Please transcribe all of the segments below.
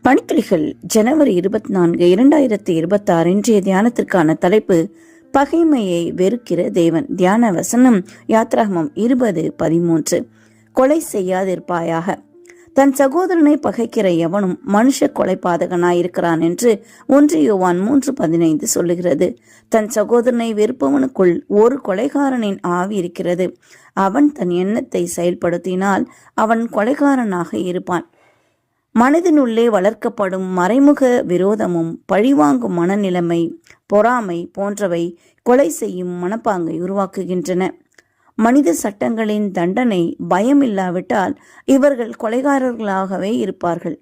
பணித்துளிகள் ஜனவரி 24, 2026 இன்றைய தியானத்திற்கான தலைப்பு பகைமையை வெறுக்கிற தேவன். தியான வசனம் யாத்ராகமம் 20:13. கொலை செய்யாதிருப்பாயாக. தன் சகோதரனை பகைக்கிற எவனும் மனுஷ கொலைபாதகனாயிருக்கிறான் என்று 1 யோவான் 3:15 சொல்லுகிறது. தன் சகோதரனை வெறுப்பவனுக்குள் ஒரு கொலைகாரனின் ஆவி இருக்கிறது. அவன் தன் எண்ணத்தை செயல்படுத்தினால் அவன் கொலைகாரனாக இருப்பான். மனதினுள்ளே வளர்க்கப்படும் மறைமுக விரோதமும் பழிவாங்கும் மனநிலைமை, பொறாமை போன்றவை கொலை செய்யும் மனப்பாங்கை உருவாக்குகின்றன. மனித சட்டங்களின் தண்டனை பயமில்லாவிட்டால் இவர்கள் கொலைகாரர்களாகவே இருப்பார்கள்.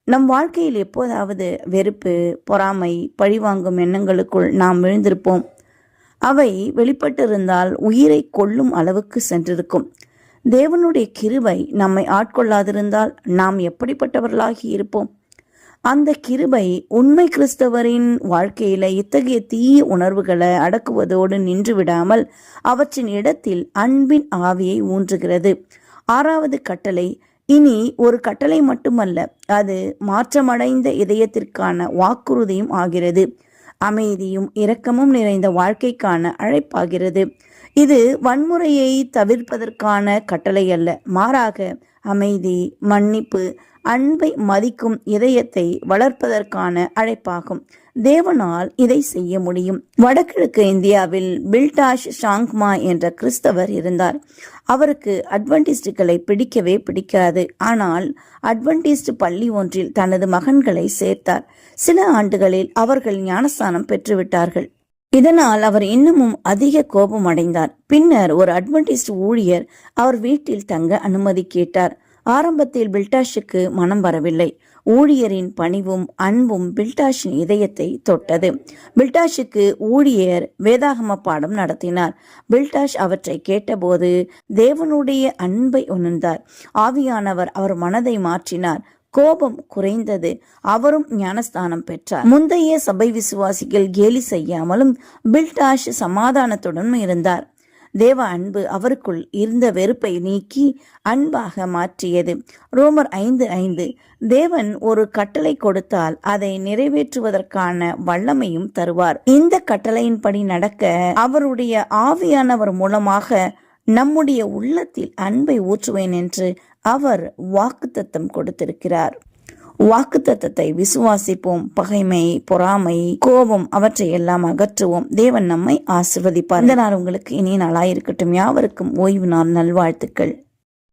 நம் வாழ்க்கையில் எப்போதாவது வெறுப்பு, பொறாமை, பழிவாங்கும் எண்ணங்களுக்குள் நாம் விழுந்திருப்போம். அவை வெளிப்பட்டிருந்தால் உயிரை கொல்லும் அளவுக்கு சென்றிருக்கும். தேவனுடைய கிருபை நம்மை ஆட்கொள்ளாதிருந்தால் நாம் எப்படிப்பட்டவர்களாகி இருப்போம்? அந்த கிருபை உண்மை கிறிஸ்தவரின் வாழ்க்கையில இத்தகைய தீய உணர்வுகளை அடக்குவதோடு நின்று விடாமல் அவற்றின் இடத்தில் அன்பின் ஆவியை ஊன்றுகிறது. 6வது கட்டளை இனி ஒரு கட்டளை மட்டுமல்ல, அது மாற்றமடைந்த இதயத்திற்கான வாக்குறுதியும் ஆகிறது. அமைதியும் இரக்கமும் நிறைந்த வாழ்க்கைக்கான அழைப்பாகிறது. இது வன்முறையை தவிர்ப்பதற்கான கட்டளை அல்ல, மாறாக அமைதி, மன்னிப்பு, அன்பை மதிக்கும் இதயத்தை வளர்ப்பதற்கான அழைப்பாகும். தேவனால் இதை செய்ய முடியும். வடகிழக்கு இந்தியாவில் பில்டாஷ் ஷாங்மா என்ற கிறிஸ்தவர் இருந்தார். அவருக்கு அட்வென்டிஸ்டுகளை பிடிக்கவே பிடிக்காது. ஆனால் அட்வென்டிஸ்ட் பள்ளி ஒன்றில் தனது மகன்களை சேர்த்தார். சில ஆண்டுகளில் அவர்கள் ஞானஸ்தானம் பெற்றுவிட்டார்கள். இதனால் அவர் இன்னமும் அதிக கோபம் அடைந்தார். பின்னர் ஒரு அட்வென்டிஸ்ட் ஊழியர் அவர் வீட்டில் தங்க அனுமதி கேட்டார். ஆரம்பத்தில் பில்டாஷுக்கு மனம் வரவில்லை. ஊழியரின் பணிவும் அன்பும் பில்டாஷின் இதயத்தை தொட்டது. பில்டாஷுக்கு ஊழியர் வேதாகம பாடம் நடத்தினார். பில்டாஷ் அவற்றை கேட்டபோது தேவனுடைய அன்பை உணர்ந்தார். ஆவியானவர் அவர் மனதை மாற்றினார். கோபம் குறைந்தது. அவரும் ஞானஸ்தானம் பெற்றார். முந்தைய சபை விசுவாசிகள் கேலி செய்யாமலும் பில்டாஷ் சமாதானத்துடன் இருந்தார். தேவ அன்பு அவருக்குள் இருந்த வெறுப்பை நீக்கி அன்பாக மாற்றியது. ரோமர் 5:5. தேவன் ஒரு கட்டளை கொடுத்தால் அதை நிறைவேற்றுவதற்கான வல்லமையும் தருவார். இந்த கட்டளையின்படி நடக்க அவருடைய ஆவியானவர் மூலமாக நம்முடைய உள்ளத்தில் அன்பை ஊற்றுவேன் என்று அவர் வாக்குத்தத்தம் கொடுத்திருக்கிறார். வாக்குத்தத்தத்தை விசுவாசிப்போம். பகைமை, பொறாமை, கோபம் அவற்றை எல்லாம் அகற்றுவோம். தேவன் நம்மை ஆசீர்வதிப்பார். இந்த நாள் உங்களுக்கு இனிய நாளாயிருக்கட்டும். யாவருக்கும் ஓய்வு நாள் நல்வாழ்த்துக்கள்.